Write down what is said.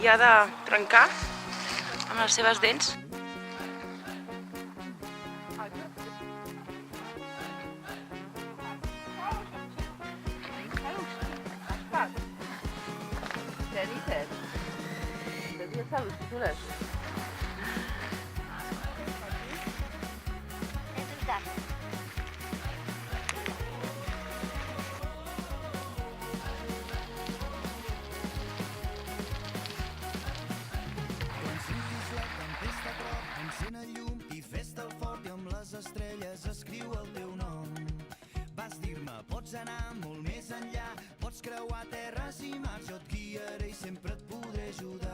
i ha de trencar amb les seves dents. Encén el llum i fes-te'l fort i amb les estrelles escriu el teu nom. Vas dir-me, pots anar molt més enllà, pots creuar terres i mars, jo et guiaré i sempre et podré ajudar.